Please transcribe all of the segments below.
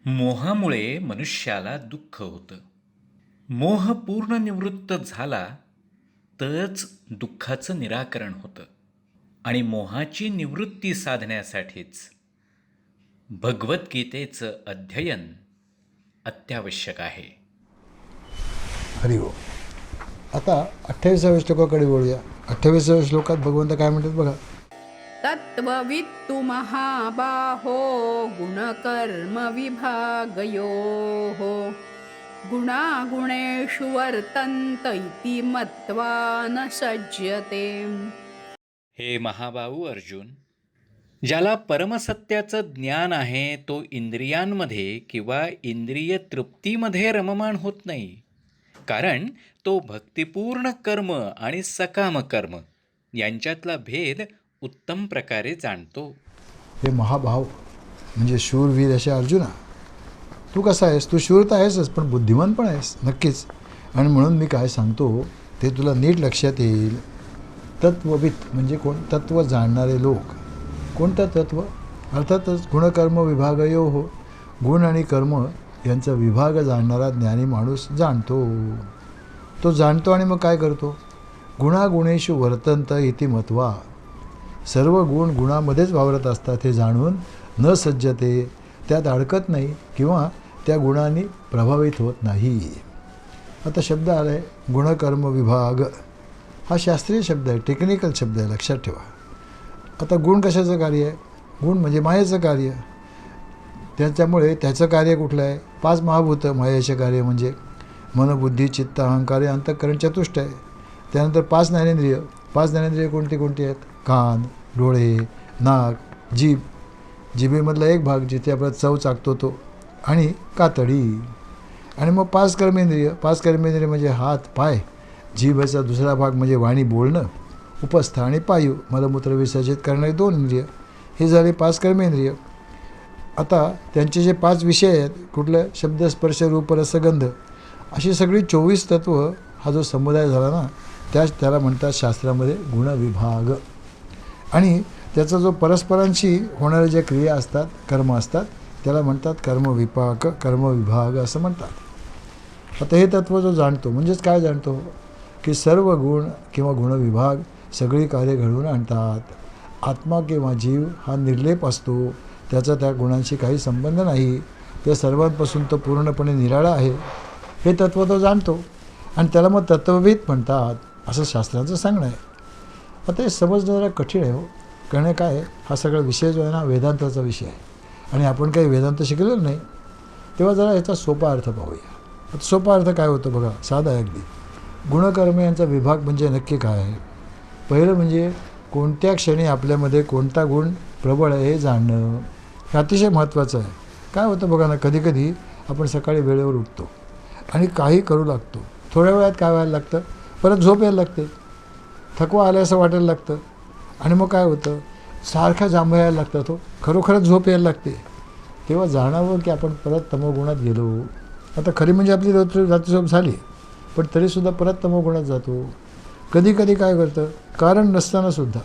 मोहामुळे मनुष्याला दुःख होतं. मोह पूर्ण निवृत्त झाला तरच दुःखाचं निराकरण होतं. आणि मोहाची निवृत्ती साधण्यासाठीच भगवद्गीतेचं अध्ययन अत्यावश्यक आहे. हरि ओम. आता 28व्या श्लोकाकडे वळूया. 28व्या श्लोकात भगवंत काय म्हणतात बघा. तत्त्ववित्तु महाबाहो गुणकर्म विभागयोः गुणागुणेषु वर्तन्त इति मत्वा न सज्जते. हे महाबाहू अर्जुन, ज्याला परमसत्याचं ज्ञान आहे तो इंद्रियांमध्ये किंवा इंद्रिय तृप्तीमध्ये रममाण होत नाही, कारण तो भक्तिपूर्ण कर्म आणि सकाम कर्म यांच्यातला भेद उत्तम प्रकारे जाणतो. हे महाभाव म्हणजे शूरवीर असे अर्जुना, तू कसा आहेस? तू शूर तर आहेसच, पण बुद्धिमान पण आहेस नक्कीच. आणि म्हणून मी काय सांगतो ते तुला नीट लक्षात येईल. तत्ववित म्हणजे कोण? तत्व जाणणारे लोक. कोणतं तत्व? अर्थातच गुणकर्म विभागयो हो, गुण आणि कर्म यांचा विभाग जाणणारा ज्ञानी माणूस जाणतो. तो जाणतो आणि मग काय करतो? गुणागुणेषु वर्तन्त इति मत्वा, सर्व गुण गुणामध्येच वावरत असतात हे जाणून न सज्जते, त्यात अडकत नाही किंवा त्या गुणांनी प्रभावित होत नाही. आता शब्द आला आहे गुणकर्म विभाग. हा शास्त्रीय शब्द आहे, टेक्निकल शब्द आहे, लक्षात ठेवा. आता गुण कशाचं कार्य आहे? गुण म्हणजे मायेचं कार्य. त्याच्यामुळे त्याचं कार्य कुठलं आहे? 5 महाभूतं मायेचे कार्य म्हणजे मन, बुद्धी, चित्त, अहंकार, अंतःकरण, चतुष्ट आहे. त्यानंतर 5 ज्ञानेंद्रिय. 5 ज्ञानेंद्रिय कोणती कोणती आहेत? कान, डोळे, नाक, जीभ. जिभेमधला एक भाग जिथे आपण चव चाकतो तो, आणि कातडी. आणि मग 5 कर्मेंद्रिय. 5 कर्मेंद्रिय म्हणजे हात, पाय. जीभेचा दुसरा भाग म्हणजे वाणी, बोलणं. उपस्थ आणि पायू, मलमूत्र विसर्जित करणारे 2 इंद्रिय. हे झाले 5 कर्मेंद्रिय. आता त्यांचे जे 5 विषय आहेत, कुठलं? शब्द, स्पर्श, रूप, रस, गंध, अशी सगळी 24 तत्व हा जो समुदाय झाला ना, त्याला म्हणतात शास्त्रामध्ये गुणविभाग. आणि त्याचा जो परस्परांशी होणाऱ्या ज्या क्रिया असतात, कर्म असतात, त्याला म्हणतात कर्मविपाक, कर्मविभाग असं म्हणतात. आता हे तत्व जो जाणतो म्हणजेच काय जाणतो? की सर्व गुण किंवा गुणविभाग सगळी कार्य घडवून आणतात. आत्मा किंवा जीव हा निर्लेप असतो, त्याचा त्या गुणांशी काही संबंध नाही. त्या सर्वांपासून तो पूर्णपणे निराळा आहे, हे तत्व तो जाणतो. आणि त्याला मग तत्वविद म्हणतात असं शास्त्राचं सांगणं आहे. आता हे समजणं जरा कठीण आहे हो. कारण काय, हा सगळा विषय जो आहे ना वेदांताचा विषय आहे, आणि आपण काही वेदांत शिकलेलं नाही. तेव्हा जरा याचा सोपा अर्थ पाहूया. आता सोपा अर्थ काय होतं बघा, साधा आहे अगदी. गुणकर्म यांचा विभाग म्हणजे नक्की काय आहे? पहिलं म्हणजे कोणत्या क्षणी आपल्यामध्ये कोणता गुण प्रबळ आहे हे जाणणं. हे अतिशय महत्त्वाचं आहे. काय होतं बघा ना, कधी कधी आपण सकाळी वेळेवर उठतो आणि काही करू लागतो. थोड्या वेळात काय व्हायला लागतं? परत झोप यायला लागते, थकवा आल्या असं वाटायला लागतं. आणि मग काय होतं? सारखा जांभा यायला लागतात हो, खरोखरच झोप यायला लागते. तेव्हा जाणावं की आपण परत तमोगुणात गेलो. आता खरी म्हणजे आपली रात्री झोप झाली, पण तरीसुद्धा परत तमोगुणात जातो. कधी कधी काय करतं, कारण नसतानासुद्धा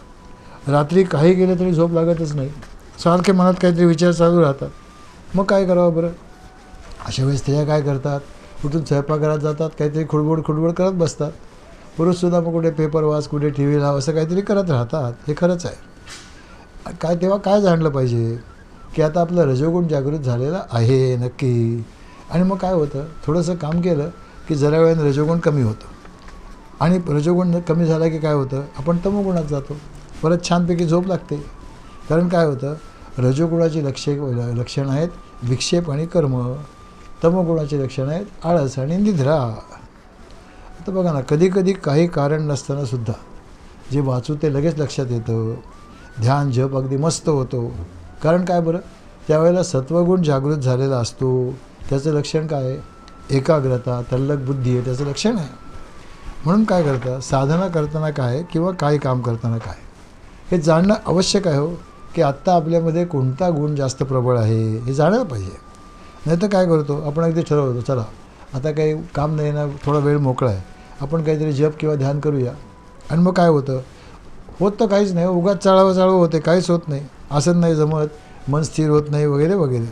रात्री काही केलं तरी झोप लागतच नाही, सारखे मनात काहीतरी विचार चालू राहतात. मग काय करावं बरं? अशा वेळेस स्त्रिया काय करतात? कुठून स्वयंपाकघरात जातात, काहीतरी खुडबुड करत बसतात. पुरुषसुद्धा मग कुठे पेपर वाच, कुठे टी व्ही लाव, असं काहीतरी करत राहतात. हे खरंच आहे. काय तेव्हा काय जाणलं पाहिजे की आता आपलं रजोगुण जागृत झालेला आहे नक्की. आणि मग काय होतं, थोडंसं काम केलं की जरा वेळाने रजोगुण कमी होतं. आणि रजोगुण कमी झाला की काय होतं, आपण तमोगुणात जातो, परत छानपैकी झोप लागते. कारण काय होतं, रजोगुणाची लक्षणं आहेत विक्षेप आणि कर्म. तमोगुणाची लक्षणं आहेत आळस आणि निद्रा. आता बघा ना, कधी कधी काही कारण नसतानासुद्धा जे वाचू ते लगेच लक्षात येतं. ध्यान जप अगदी मस्त होतो. कारण काय बरं, त्यावेळेला सत्वगुण जागृत झालेला असतो. त्याचं लक्षण काय आहे? एकाग्रता, तल्लक बुद्धी आहे त्याचं लक्षण आहे. म्हणून काय करतं, साधना करताना काय किंवा काही काम करताना काय, हे जाणणं आवश्यक आहे हो. की आत्ता आपल्यामध्ये कोणता गुण जास्त प्रबळ आहे हे जाणायला पाहिजे. नाही तर काय करतो आपण, अगदी ठरवतो चला आता काही काम नाही ना, थोडा वेळ मोकळा आहे, आपण काहीतरी जप किंवा ध्यान करूया. आणि मग काय होतं, होत तर काहीच नाही, उगाच चाळावं होते, काहीच होत नाही. आसन नाही जमत, मन स्थिर होत नाही, वगैरे वगैरे.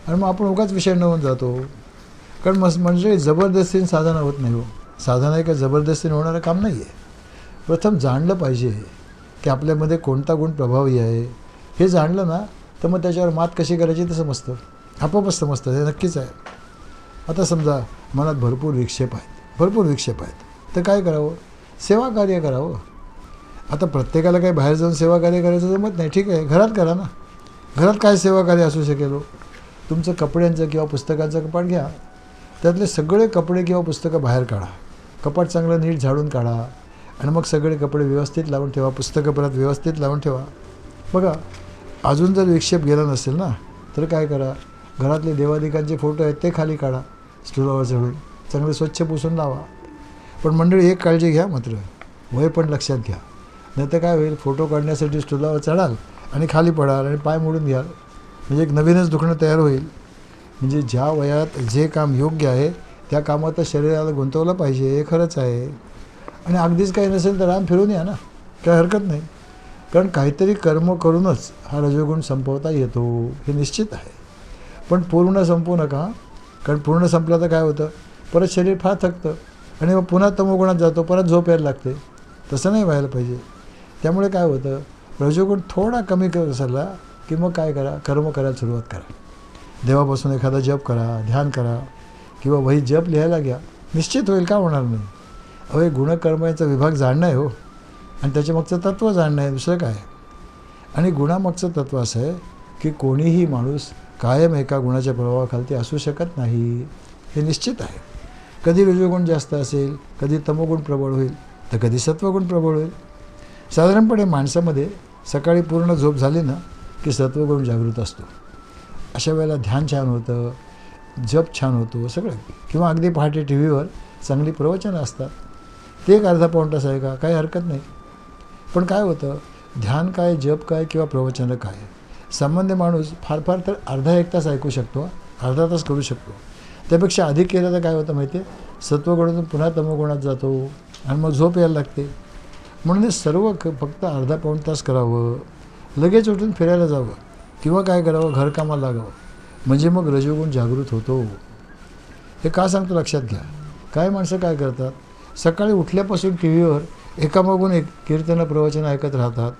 आणि मग आपण उगाच विषय होऊन जातो. कारण म्हणजे जबरदस्तीने साधना होत नाही हो. साधना हे काय जबरदस्तीने होणारं काम नाही आहे. प्रथम जाणलं पाहिजे की आपल्यामध्ये कोणता गुण प्रभावी आहे. हे जाणलं ना तर मग त्याच्यावर मात कशी करायची ते समजतं, आपोआपच समजतं, हे नक्कीच आहे. आता समजा मनात भरपूर विक्षेप आहेत तर काय करावं? सेवा कार्य करावं. आता प्रत्येकाला काही बाहेर जाऊन सेवा कार्य करायचं जमत नाही, ठीक आहे, घरात करा ना. घरात काय सेवा कार्य असू शकेल हो? तुमचं कपड्यांचं किंवा पुस्तकांचं कपाट घ्या, त्यातले सगळे कपडे किंवा पुस्तकं बाहेर काढा, कपाट चांगलं नीट झाडून काढा आणि मग सगळे कपडे व्यवस्थित लावून ठेवा, पुस्तकं परत व्यवस्थित लावून ठेवा. बघा, अजून जर विक्षेप गेला नसेल ना तर काय करा, घरातले देवादिकांचे फोटो आहेत ते खाली काढा, स्टुलावर चढून चांगले स्वच्छ पुसून लावा. पण मंडळी एक काळजी घ्या मात्र, वय पण लक्षात घ्या. नाही तर काय होईल, फोटो काढण्यासाठी स्टुलावर चढाल आणि खाली पडाल आणि पाय मोडून घ्याल, म्हणजे एक नवीनच दुखणं तयार होईल. म्हणजे ज्या वयात जे काम योग्य आहे त्या कामात शरीराला गुंतवलं पाहिजे, हे खरंच आहे. आणि अगदीच काही नसेल तर राम फिरून या ना, काय हरकत नाही. कारण काहीतरी कर्म करूनच हा रजोगुण संपवता येतो, हे निश्चित आहे. पण पूर्ण संपवू नका, कारण पूर्ण संपलं तर काय होतं, परत शरीर फार थकतं आणि मग पुन्हा तमोगुणात जातो, परत झोप यायला लागते. तसं नाही व्हायला पाहिजे. त्यामुळे काय होतं, रजोगुण थोडा कमी सरला की मग काय करा, कर्म करायला सुरुवात करा. देवापासून एखादा जप करा, ध्यान करा किंवा वही जप लिहायला घ्या, निश्चित होईल, का होणार नाही. हे गुणकर्म याचा विभाग जाणणं आहे हो, आणि त्याच्यामागचं तत्त्व जाणणं आहे, दुसरं काय. आणि गुणामागचं तत्त्व असं आहे की कोणीही माणूस कायम एका गुणाच्या प्रभावाखाली असू शकत नाही, हे निश्चित आहे. कधी रजोगुण जास्त असेल, कधी तमोगुण प्रबळ होईल, तर कधी सत्वगुण प्रबळ होईल. साधारणपणे माणसामध्ये सकाळी पूर्ण झोप झाली ना की सत्वगुण जागृत असतो. अशा वेळेला ध्यान छान होतं, जप छान होतो सगळं. किंवा अगदी पहाटे टी व्हीवर चांगली प्रवचनं असतात, ते एक अर्धा पाऊण तास आहे का, काही हरकत नाही. पण काय होतं, ध्यान काय, जप काय किंवा प्रवचनं काय, सामान्य माणूस फार फार तर अर्धा एक तास ऐकू शकतो, अर्धा तास करू शकतो. त्यापेक्षा अधिक केलं तर काय होतं माहिती आहे, सत्वगुणातून पुन्हा तमोगुणात जातो आणि मग झोप यायला लागते. म्हणून हे सर्व फक्त अर्धा पाऊण तास करावं, लगेच उठून फिरायला जावं किंवा काय करावं, घरकामाला लागावं, म्हणजे मग रजोगुण जागृत होतो. हे का सांगतो लक्षात घ्या. काय माणसं काय करतात, सकाळी उठल्यापासून टी व्हीवर एकामागून एक कीर्तनं प्रवचनं ऐकत राहतात.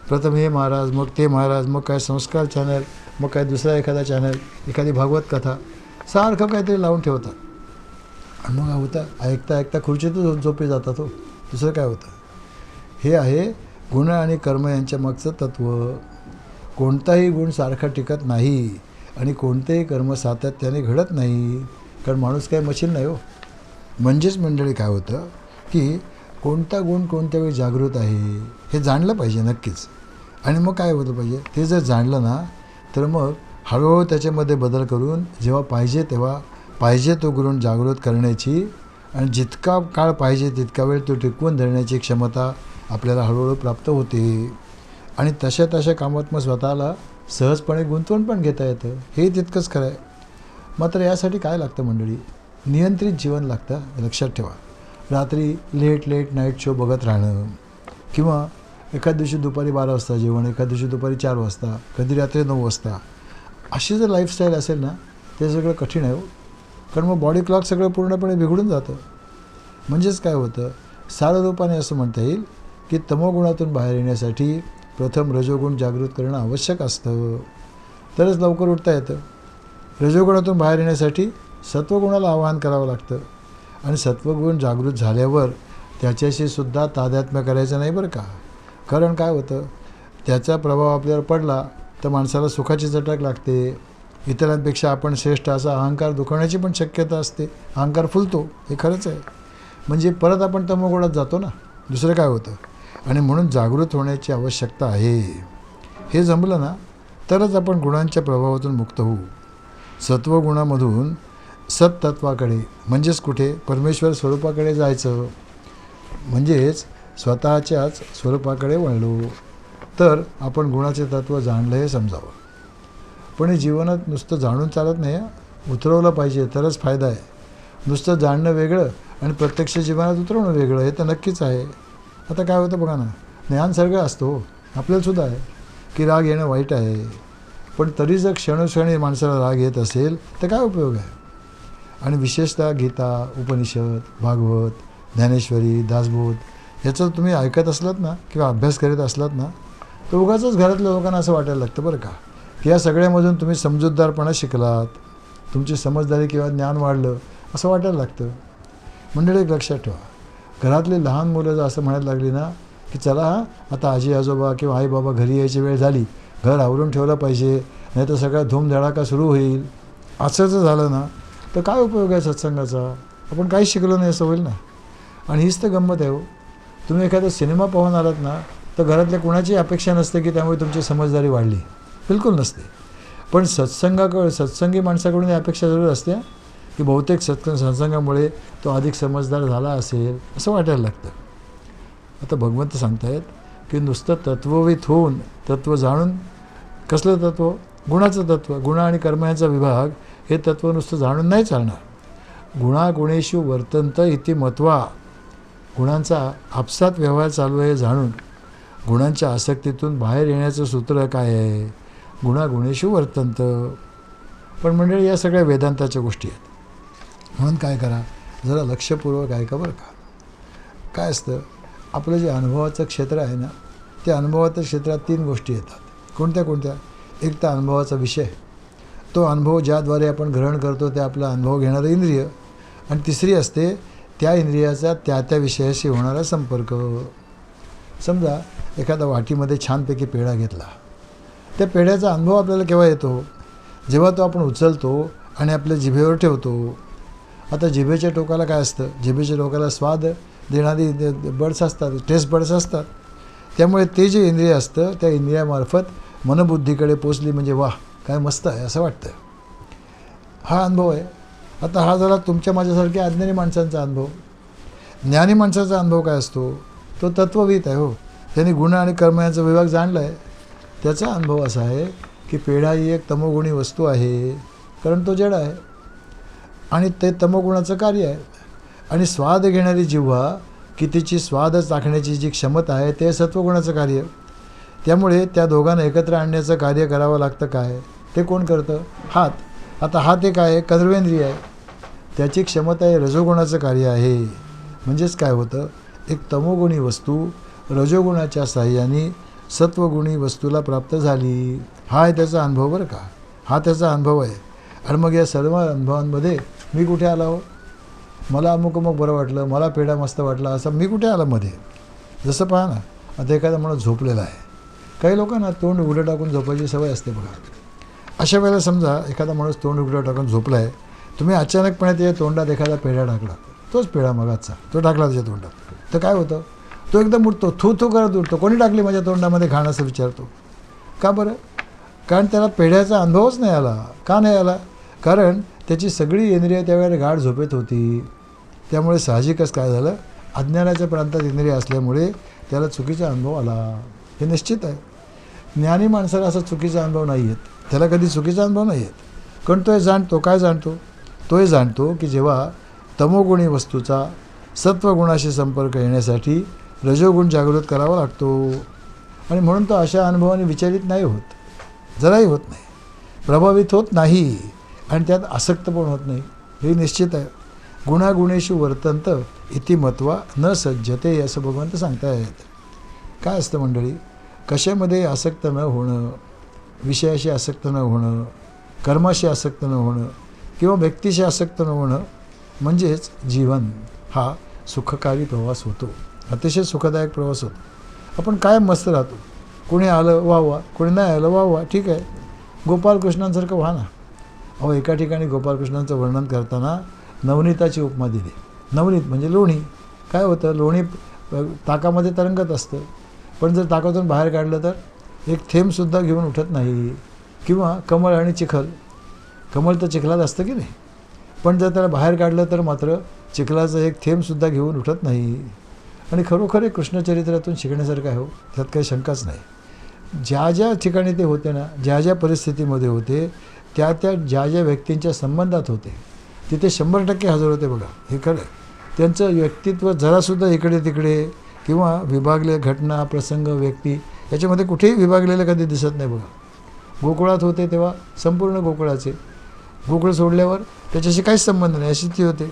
प्रथम हे महाराज, मग ते महाराज, मग काय संस्कार चॅनल, मग काय दुसरा एखादा चॅनल, एखादी भागवत कथा, सारखं काहीतरी लावून ठेवतात. आणि मग होतं ऐकता ऐकता खुर्चीतच झोपे जातात हो, दुसरं काय होतं. हे आहे गुण आणि कर्म यांच्या मागचं तत्त्व. कोणताही गुण सारखा टिकत नाही आणि कोणतेही कर्म सातत्याने घडत नाही, कारण माणूस काय मशीन नाही हो. म्हणजेच मंडळी काय होतं की कोणता गुण कोणत्या वेळी जागृत आहे हे जाणलं पाहिजे नक्कीच. आणि मग काय होतं पाहिजे, ते जर जाणलं ना तर मग हळूहळू त्याच्यामध्ये बदल करून जेव्हा पाहिजे तेव्हा पाहिजे तो गुण जागृत करण्याची आणि जितका काळ पाहिजे तितका वेळ तो टिकवून धरण्याची क्षमता आपल्याला हळूहळू प्राप्त होते. आणि तशा तशा कामात मग स्वतःला सहजपणे गुंतवून पण घेता येतं, हे तितकंच खरं आहे. मात्र यासाठी काय लागतं मंडळी, नियंत्रित जीवन लागतं, लक्षात ठेवा. रात्री लेट नाईट शो बघत राहणं किंवा एखाद दिवशी दुपारी 12 वाजता जेवण, एखाद दिवशी दुपारी 4 वाजता, कधी रात्री 9 वाजता, अशी जर लाईफस्टाईल असेल ना ते सगळं कठीण आहे हो. कारण मग बॉडी क्लॉक सगळं पूर्णपणे बिघडून जातं. म्हणजेच काय होतं, सारं रूपाने असं म्हणता येईल की तमोगुणातून बाहेर येण्यासाठी प्रथम रजोगुण जागृत करणं आवश्यक असतं, तरच लवकर उठता येतं. रजोगुणातून बाहेर येण्यासाठी सत्वगुणाला आवाहन करावं लागतं आणि सत्वगुण जागृत झाल्यावर त्याच्याशी सुद्धा तादात्म्य करायचं नाही बरं का. कारण काय होतं, त्याचा प्रभाव आपल्यावर पडला तर माणसाला सुखाची चटक लागते, इतरांपेक्षा आपण श्रेष्ठ असा अहंकार दुखवण्याची पण शक्यता असते, अहंकार फुलतो, हे खरंच आहे. म्हणजे परत आपण तमोगुणात जातो ना, दुसरं काय होतं. आणि म्हणून जागृत होण्याची आवश्यकता आहे. हे जमलं ना तरच आपण गुणांच्या प्रभावातून मुक्त होऊ. सत्वगुणामधून सत्तत्वाकडे म्हणजेच कुठे परमेश्वर स्वरूपाकडे जायचं, म्हणजेच स्वतःच्याच स्वरूपाकडे वळलो तर आपण गुणाचे तत्त्व जाणलं हे समजावं. पण हे जीवनात नुसतं जाणून चालत नाही, उतरवलं पाहिजे तरच फायदा आहे. नुसतं जाणणं वेगळं आणि प्रत्यक्ष जीवनात उतरवणं वेगळं, हे तर नक्कीच आहे. आता काय होतं बघा ना, ज्ञान सगळं असतो, आपल्याला सुद्धा आहे की राग येणं वाईट आहे, पण तरी जर क्षणोक्षणी माणसाला राग येत असेल तर काय उपयोग आहे. आणि विशेषतः गीता, उपनिषद, भागवत, ज्ञानेश्वरी, दासबोध याचं तुम्ही ऐकत असलात ना किंवा अभ्यास करीत असलात ना तर उगाचच घरातल्या लोकांना असं वाटायला लागतं बरं का की या सगळ्यामधून तुम्ही समजूतदारपणा शिकलात, तुमची समजदारी किंवा ज्ञान वाढलं असं वाटायला लागतं. मंडळी एक लक्षात ठेवा, घरातली लहान मुलं जर असं म्हणायला लागली ना की चला आता आजी आजोबा किंवा आई बाबा घरी यायची वेळ झाली, घर आवरून ठेवलं पाहिजे, नाही तर सगळा धूमधडाका सुरू होईल, असं जर झालं ना तर काय उपयोग आहे सत्संगाचा. आपण काहीच शिकलो नाही असं होईल ना. आणि हीच तर गंमत आहे हो. तुम्ही एखादा सिनेमा पाहून आलात ना तर घरातल्या कुणाची अपेक्षा नसते की त्यामुळे तुमची समजदारी वाढली, बिलकुल नसते. पण सत्संगी माणसाकडून ही अपेक्षा जरूर असते की बहुतेक सत्संगामुळे तो अधिक समजदार झाला असेल असं वाटायला लागतं. आता भगवंत सांगतायत की नुसतं तत्ववित होऊन तत्त्व जाणून, कसलं तत्त्व? गुणाचं तत्त्व. गुण आणि कर्म यांचा विभाग हे तत्त्व नुसतं जाणून नाही चालणार. गुणागुणेषु वर्तन्त इति मत्वा, गुणांचा आपसात व्यवहार चालू आहे जाणून गुणांच्या आसक्तीतून बाहेर येण्याचं सूत्र काय आहे? गुणागुणेषु वर्तन्त. पण मंडळी या सगळ्या वेदांताच्या गोष्टी आहेत. म्हणून काय करा, जरा लक्षपूर्वक ऐका बरं का. काय असतं, आपलं जे अनुभवाचं क्षेत्र आहे ना त्या अनुभवाच्या क्षेत्रात 3 गोष्टी येतात. कोणत्या कोणत्या? एक तर अनुभवाचा विषय, तो अनुभव ज्याद्वारे आपण ग्रहण करतो ते आपला अनुभव घेणारं इंद्रिय, आणि तिसरी असते त्या इंद्रियाचा त्या विषयाशी होणारा संपर्क. समजा एखादा वाटीमध्ये छानपैकी पेढा घेतला, त्या पेढ्याचा अनुभव आपल्याला केव्हा येतो? जेव्हा तो आपण उचलतो आणि आपल्या जिभेवर ठेवतो. आता जिभेच्या टोकाला काय असतं? जिभेच्या टोकाला स्वाद देणारी बड्स असतात, टेस्ट बड्स असतात. त्यामुळे ते जे इंद्रिय असतं त्या इंद्रियामार्फत मनबुद्धीकडे पोचली म्हणजे वाह काय मस्त आहे असं वाटतं. हा अनुभव आहे. आता हा झाला तुमच्या माझ्यासारख्या अज्ञानी माणसांचा अनुभव. ज्ञानी माणसाचा अनुभव काय असतो? तो तत्ववित आहे हो. त्यांनी गुण आणि कर्म यांचा विभाग जाणला आहे. त्याचा अनुभव असा आहे की पेढा ही एक तमोगुणी वस्तू आहे, कारण तो जड आहे आणि ते तमोगुणाचं कार्य आहे. आणि स्वाद घेणारी जिव्हा की तिची स्वाद चाखण्याची जी क्षमता आहे ते सत्वगुणाचं कार्य. त्यामुळे त्या दोघांना एकत्र आणण्याचं कार्य करावं लागतं. काय ते कोण करतं? हात. आता हात हे काय आहे? कर्मेंद्रिय आहे, त्याची क्षमता आहे रजोगुणाचं कार्य आहे. म्हणजेच काय होतं, एक तमोगुणी वस्तू रजोगुणाच्या साह्याने सत्वगुणी वस्तूला प्राप्त झाली. हा आहे त्याचा अनुभव बरं का. हा त्याचा अनुभव आहे. आणि मग या सर्व अनुभवांमध्ये मी कुठे आला हो? मला अमुक बरं वाटलं, मला पेढा मस्त वाटला, असं मी कुठे आला मध्ये? जसं पहा ना, आता एखादा माणूस झोपलेला आहे. काही लोकांना तोंड उघडं टाकून झोपायची सवय असते बघा. अशा वेळेला समजा एखादा माणूस तोंड उघडं टाकून झोपला आहे, तुम्ही अचानकपणे त्याच्या तोंडात एखादा पेढा टाकला, तोच पेढा मगाचा तो टाकला त्याच्या तोंडात, तर काय होतं? तो एकदम उठतो, थू थू करत उठतो. कोणी टाकली माझ्या तोंडामध्ये घाण असं विचारतो. का बरं? कारण त्याला पेढ्याचा अनुभवच नाही आला. का नाही आला? कारण त्याची सगळी इंद्रिय त्यावेळेला गाढ झोपेत होती. त्यामुळे साहजिकच काय झालं, अज्ञानाच्या प्रांतात इंद्रिय असल्यामुळे त्याला चुकीचा अनुभव आला. हे निश्चित आहे. ज्ञानी माणसाला असा चुकीचा अनुभव नाही येत, त्याला कधी चुकीचा अनुभव नाही येत. कारण तो हे जाणतो. काय जाणतो? तो हे जाणतो की जेव्हा तमोगुणी वस्तूचा सत्वगुणाशी संपर्क येण्यासाठी रजोगुण जागृत करावा लागतो. आणि म्हणून तो अशा अनुभवाने विचलित नाही होत, जराही होत नाही, प्रभावित होत नाही आणि त्यात आसक्त पण होत नाही. हे निश्चित आहे. गुणागुणेषु वर्तन्त इति मत्वा न सज्जते असं भगवंत सांगतायत. काय असतं मंडळी, कशामध्ये आसक्त न होणं, विषयाशी आसक्त न होणं, कर्माशी आसक्त न होणं किंवा व्यक्तीशी आसक्त न होणं म्हणजेच जीवन हा सुखकारी प्रवास होतो. अतिशय सुखदायक प्रवास होतो. आपण कायम मस्त राहतो. कोणी आलं वा वा, कोणी नाही आलं वा वा, ठीक आहे. गोपालकृष्णांसारखं व्हा ना. अहो एका ठिकाणी गोपालकृष्णांचं वर्णन करताना नवनीताची उपमा दिली. नवनीत म्हणजे लोणी. काय होतं, लोणी ताकामध्ये तरंगत असतं, पण जर ताकातून बाहेर काढलं तर एक थेंबसुद्धा घेऊन उठत नाही. किंवा कमळ आणि चिखल, कमळ तर चिखलात असतं की नाही, पण जर त्याला बाहेर काढलं तर मात्र चिखलाचं एक थेंबसुद्धा घेऊन उठत नाही. आणि खरोखर कृष्णचरित्रातून शिकण्यासारखं आहे हो, त्यात काही शंकाच नाही. ज्या ज्या ठिकाणी ते होते ना, ज्या ज्या परिस्थितीमध्ये होते, त्या ज्या ज्या व्यक्तींच्या संबंधात होते तिथे 100% हजर होते बघा. हे खरं. त्यांचं व्यक्तित्व जरासुद्धा इकडे तिकडे किंवा विभागले घटना प्रसंग व्यक्ती याच्यामध्ये कुठेही विभागलेलं कधी दिसत नाही बघा. गोकुळात होते तेव्हा संपूर्ण गोकुळाचे, गोकुळ सोडल्यावर त्याच्याशी काहीच संबंध नाही अशी स्थिती होते.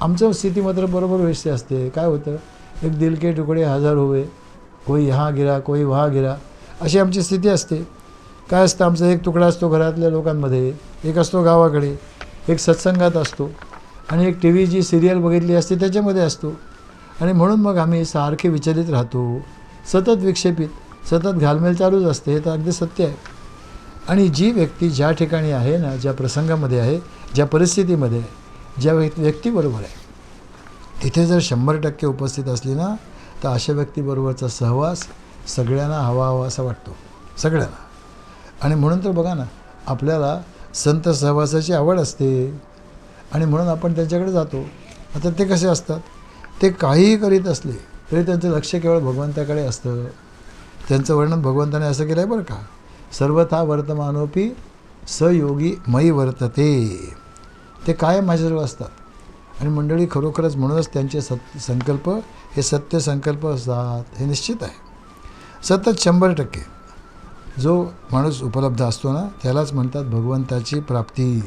आमचं स्थिती मात्र बरोबर वैसे असते. काय होतं, एक दिल के तुकडे हजार हुए, कोई यहाँ गिरा कोई वहाँ गिरा, अशी आमची स्थिती असते. काय असतं, आमचा एक तुकडा असतो घरातल्या लोकांमध्ये, एक असतो गावाकडे, एक सत्संगात असतो आणि एक टी व्ही जी सिरियल बघितली असते त्याच्यामध्ये असतो. आणि म्हणून मग आम्ही सारखे विचलित राहतो, सतत विक्षेपित, सतत घालमेल चालूच असते. हे तर अगदी सत्य आहे. आणि जी व्यक्ती ज्या ठिकाणी आहे ना, ज्या प्रसंगामध्ये आहे, ज्या परिस्थितीमध्ये आहे, ज्या व्यक्तीबरोबर आहे, तिथे जर 100% उपस्थित असली ना, तर अशा व्यक्तीबरोबरचा सहवास सगळ्यांना हवा असा वाटतो, सगळ्यांना. आणि म्हणून तर बघा ना, आपल्याला संत सहवासाची आवड असते आणि म्हणून आपण त्यांच्याकडे जातो. आता ते कसे असतात, ते काहीही करीत असले तरी त्यांचं लक्ष केवळ भगवंताकडे असतं. त्यांचं वर्णन भगवंताने असं केलं आहे बरं का, सर्वथा वर्तमानोपी सयोगी मयी वर्तते. ते कायम माझ्याजवळ असतात. आणि मंडळी खरोखरच म्हणूनच त्यांचे संकल्प हे सत्य संकल्प असतात, हे निश्चित आहे. सतत 100% जो माणूस उपलब्ध असतो ना, त्यालाच म्हणतात भगवंताची प्राप्ती.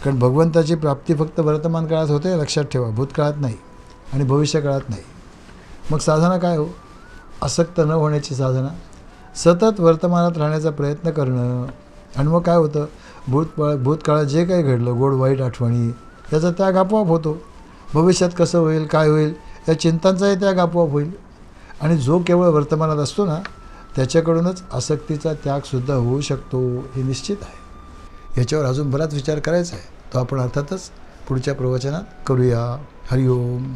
कारण भगवंताची प्राप्ती फक्त वर्तमान काळात होते, लक्षात ठेवा, भूतकाळात नाही आणि भविष्यकाळात नाही. मग साधना काय हो, आसक्त न होण्याची साधना, सतत वर्तमानात राहण्याचा प्रयत्न करणं. आणि मग काय होतं, भूतकाळात जे काही घडलं, गोड वाईट आठवणी, त्याचा त्याग आपोआप होतो. भविष्यात कसं होईल, काय होईल, या चिंतांचाही त्याग आपोआप होईल. आणि जो केवळ वर्तमानात असतो ना, त्याच्याकडूनच आसक्तीचा त्यागसुद्धा होऊ शकतो, हे निश्चित आहे. याच्यावर अजून बराच विचार करायचा आहे, तो आपण अर्थातच पुढच्या प्रवचनात करूया. हरिओम.